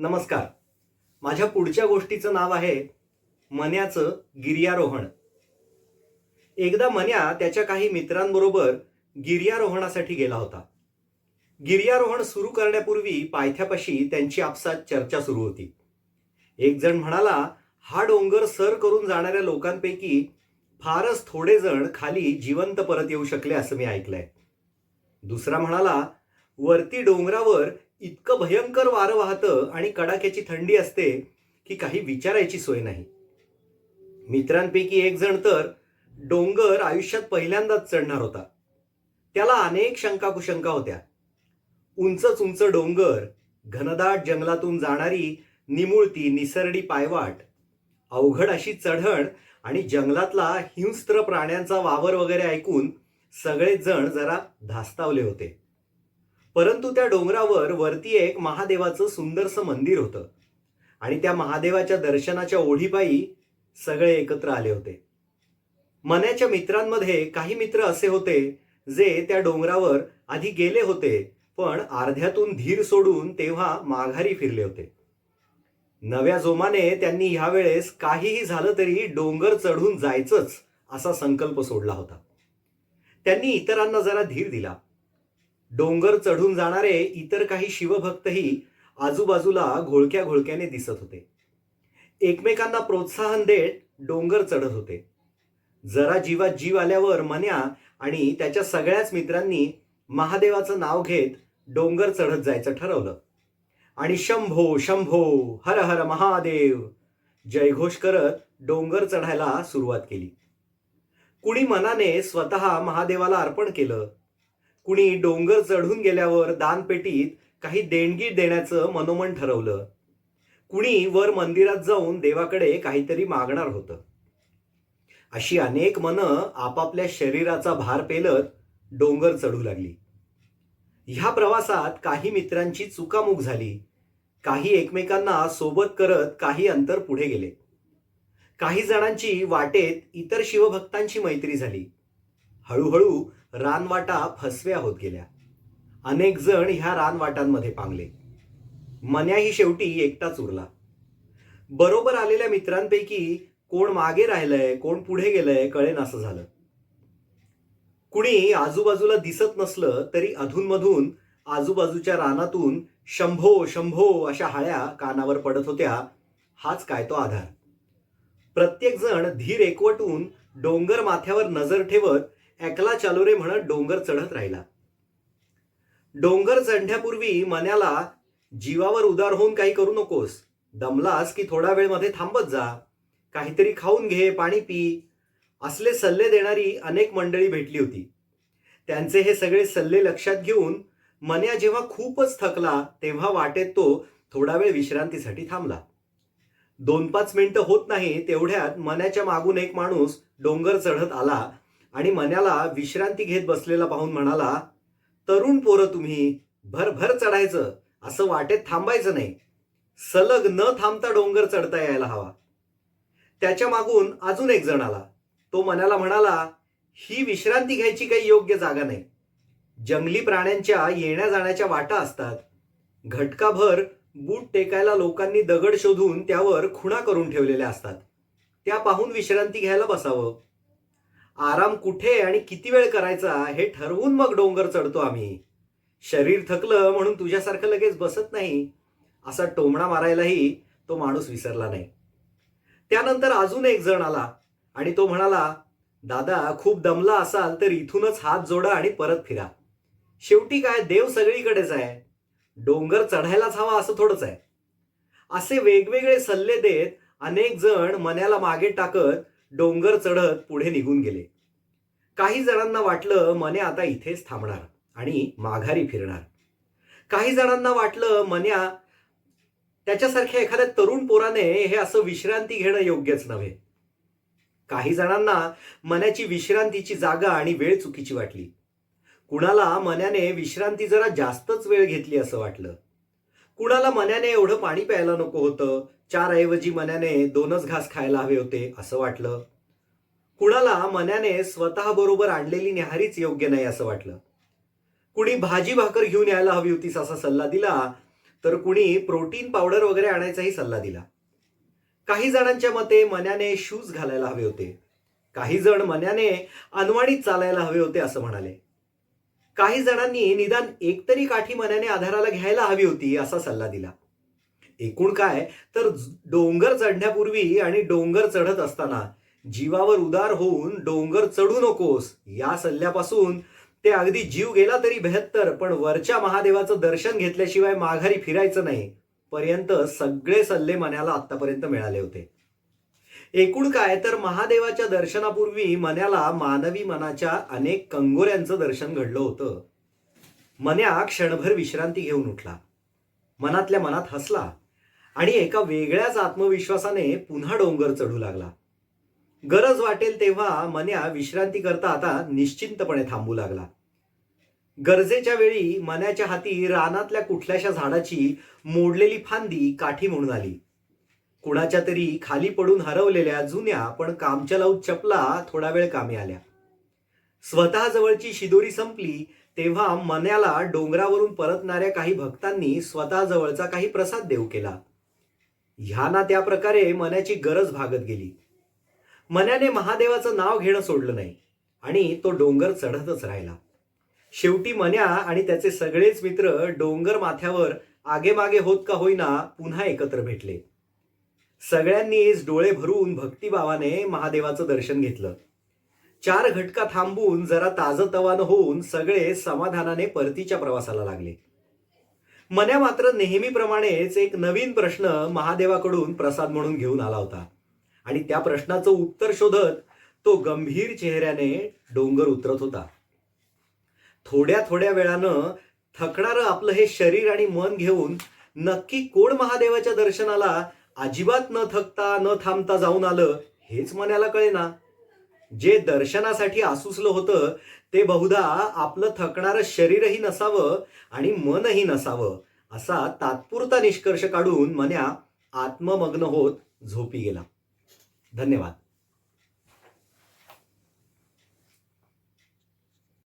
नमस्कार. माझ्या पुढच्या गोष्टीचं नाव आहे मन्याचं गिर्यारोहण. एकदा मन्या त्याच्या काही मित्रांबरोबर गिर्यारोहणासाठी गेला होता. गिर्यारोहण सुरू करण्यापूर्वी पायथ्यापाशी त्यांची आपसात चर्चा सुरू होती. एक जण म्हणाला, हा डोंगर सर करून जाणाऱ्या लोकांपैकी फारच थोडे जण खाली जिवंत परत येऊ शकले असं मी ऐकलंय. दुसरा म्हणाला, वरती डोंगरावर इतकं भयंकर वारं वाहतं आणि कडाक्याची थंडी असते की काही विचारायची सोय नाही. मित्रांपैकी एक जण तर डोंगर आयुष्यात पहिल्यांदाच चढणार होता. त्याला अनेक शंका कुशंका होत्या. उंचच उंच डोंगर, घनदाट जंगलातून जाणारी निमुळती निसरडी पायवाट, अवघड अशी चढण आणि जंगलातला हिंस्त्र प्राण्यांचा वावर वगैरे ऐकून सगळेच जण जरा धास्तावले होते. परंतु त्या डोंगरावर वरती एक महादेवाचं सुंदरसं मंदिर होतं आणि त्या महादेवाच्या दर्शनाच्या ओढीपायी सगळे एकत्र आले होते. मन्याच्या मित्रांमध्ये काही मित्र असे होते जे त्या डोंगरावर आधी गेले होते, पण अर्ध्यातून धीर सोडून तेव्हा माघारी फिरले होते. नव्या जोमाने त्यांनी ह्यावेळेस काहीही झालं तरी डोंगर चढून जायचंच असा संकल्प सोडला होता. त्यांनी इतरांना जरा धीर दिला. डोंगर चढून जाणारे इतर काही शिवभक्तही आजूबाजूला घोळक्या घोळक्याने दिसत होते. एकमेकांना प्रोत्साहन देत डोंगर चढत होते. जरा जीवात जीव आल्यावर मन्या आणि त्याच्या सगळ्याच मित्रांनी महादेवाचं नाव घेत डोंगर चढत जायचं ठरवलं आणि शंभो शंभो हर हर महादेव जयघोष करत डोंगर चढायला सुरुवात केली. कुणी मनाने स्वतः महादेवाला अर्पण केलं, कुणी डोंगर चढून गेल्यावर दानपेटीत काही देणगी देण्याचं मनोमन ठरवलं, कुणी वर मंदिरात जाऊन देवाकडे काहीतरी मागणार होतं. अशी अनेक मनं आपापल्या शरीराचा भार पेलत डोंगर चढू लागली. ह्या प्रवासात काही मित्रांची चुकामुक झाली. काही एकमेकांना सोबत करत काही अंतर पुढे गेले. काही जणांची वाटेत इतर शिवभक्तांची मैत्री झाली. हळूहळू रानवाटा फसव्या होत गेल्या. अनेक जण ह्या रानवाटांमध्ये पांगले. मन्याही शेवटी एकटाच उरला. बरोबर आलेल्या मित्रांपैकी कोण मागे राहिलंय, कोण पुढे गेलंय कळेनासं झालं. कुणी आजूबाजूला दिसत नसलं तरी अधूनमधून आजूबाजूच्या रानातून शंभो शंभो अशा हाळ्या कानावर पडत होत्या. हाच काय तो आधार. प्रत्येक जण धीर एकवटून डोंगर माथ्यावर नजर ठेवत एकला चालो रे म्हणत डोंगर चढत राहिला. डोंगर चढण्यापूर्वी मन्याला, जीवावर उदार होऊन काही करू नकोस, दमलास की थोडा वेळ मध्ये थांबत जा, काहीतरी खाऊन घे, पाणी पी, असले सल्ले देणारी अनेक मंडळी भेटली होती. त्यांचे हे सगळे सल्ले लक्षात घेऊन मन्या जेव्हा खूपच थकला तेव्हा वाटेत तो थोडा वेळ विश्रांतीसाठी थांबला. 2-5 मिनिटं होत नाही तेवढ्यात मन्याच्या मागून एक माणूस डोंगर चढत आला आणि मन्याला विश्रांती घेत बसलेला पाहून म्हणाला, तरुण पोरं तुम्ही, भरभर चढायचं, असं वाटेत थांबायचं नाही, सलग न थांबता डोंगर चढता यायला हवा. त्याच्या मागून अजून एक जण आला. तो मन्याला म्हणाला, ही विश्रांती घ्यायची काही योग्य जागा नाही. जंगली प्राण्यांच्या येण्या जाण्याच्या वाटा असतात. घटकाभर बूट टेकायला लोकांनी दगड शोधून त्यावर खुणा करून ठेवलेल्या असतात. त्या पाहून विश्रांती घ्यायला बसावं. आराम कुठे आणि किती वेळ करायचा हे ठरवून मग डोंगर चढतो आम्ही. शरीर थकलं म्हणून तुझ्यासारखं लगेच बसत नाही, असा टोमणा मारायलाही तो माणूस विसरला नाही. त्यानंतर अजून एक जण आला आणि तो म्हणाला, दादा खूप दमला असाल तर इथूनच हात जोडा आणि परत फिरा. शेवटी काय, देव सगळीकडेच आहे, डोंगर चढायलाच हवा असं थोडंच आहे. असे वेगवेगळे सल्ले देत अनेक जण मन्याला मागे टाकत डोंगर चढत पुढे निघून गेले. काही जणांना वाटलं मन्या आता इथेच थांबणार आणि माघारी फिरणार. काही जणांना वाटलं मन्या त्याच्यासारख्या एखाद्या तरुण पोराने हे असं विश्रांती घेणं योग्यच नव्हे. काही जणांना मन्याची विश्रांतीची जागा आणि वेळ चुकीची वाटली. कुणाला मन्याने विश्रांती जरा जास्तच वेळ घेतली असं वाटलं. कुणाला मन्याने एवढं पाणी प्यायला नको होतं, 4 ऐवजी मन्याने 2च घास खायला हवे होते असं वाटलं. कुणाला मन्याने स्वतः बरोबर आणलेली न्याहारीच योग्य नाही असं वाटलं. कुणी भाजी भाकर घेऊन यायला हवी होतीस असा सल्ला दिला, तर कुणी प्रोटीन पावडर वगैरे आणायचाही सल्ला दिला. काही जणांच्या मते मन्याने शूज घालायला हवे होते. काही जण मन्याने अनवाणीत चालायला हवे होते असं म्हणाले. काही जणांनी निदान एकतरी काठी मन्याने आधाराला घ्यायला हवी होती असा सल्ला दिला. एकूण काय तर डोंगर चढण्यापूर्वी आणि डोंगर चढत असताना जीवावर उदार होऊन डोंगर चढू नकोस या सल्ल्यापासून ते अगदी जीव गेला तरी बेहत्तर पण वरच्या महादेवाचं दर्शन घेतल्याशिवाय माघारी फिरायचं नाही पर्यंत सगळे सल्ले मन्याला आतापर्यंत मिळाले होते. एकूण काय तर महादेवाच्या दर्शनापूर्वी मन्याला मानवी मनाच्या अनेक कंगोऱ्यांचं दर्शन घडलं होतं. मन्या क्षणभर विश्रांती घेऊन उठला. मनातल्या मनात हसला आणि एका वेगळ्याच आत्मविश्वासाने पुन्हा डोंगर चढू लागला. गरज वाटेल तेव्हा मन्या विश्रांती करता आता निश्चिंतपणे थांबू लागला. गरजेच्या वेळी मन्याच्या हाती रानातल्या कुठल्याशा झाडाची मोडलेली फांदी काठी म्हणून आली. कुणाच्या तरी खाली पडून हरवलेल्या जुन्या पण कामचलाऊ चपला थोडा वेळ कामी आल्या. स्वतः जवळची शिदोरी संपली तेव्हा मन्याला डोंगरावरून परतणाऱ्या काही भक्तांनी स्वतः जवळचा काही प्रसाद देऊ केला. ह्या ना त्या प्रकारे मन्याची गरज भागत गेली. मन्याने महादेवाचं नाव घेणं सोडलं नाही आणि तो डोंगर चढतच राहिला. शेवटी मन्या आणि त्याचे सगळेच मित्र डोंगर माथ्यावर आगेमागे होत का होईना पुन्हा एकत्र भेटले. सगळ्यांनीच डोळे भरून भक्तिभावाने महादेवाचं दर्शन घेतलं. 4 घटका थांबून जरा ताजतवानं होऊन सगळे समाधानाने परतीच्या प्रवासाला लागले. मन्या मात्र नेहमीप्रमाणेच एक नवीन प्रश्न महादेवाकडून प्रसाद म्हणून घेऊन आला होता आणि त्या प्रश्नाचं उत्तर शोधत तो गंभीर चेहऱ्याने डोंगर उतरत होता. थोड्या थोड्या वेळानं थकणारं आपलं हे शरीर आणि मन घेऊन नक्की कोण महादेवाच्या दर्शनाला अजिबात न थकता न थांबता जाऊन आलं हेच मन्याला कळेना. जे दर्शनासाठी आसुसलं होतं ते बहुधा आपलं थकणारं शरीरही नसावं आणि मनही नसावं असा तात्पुरता निष्कर्ष काढून मन्या आत्ममग्न होत झोपी गेला. धन्यवाद.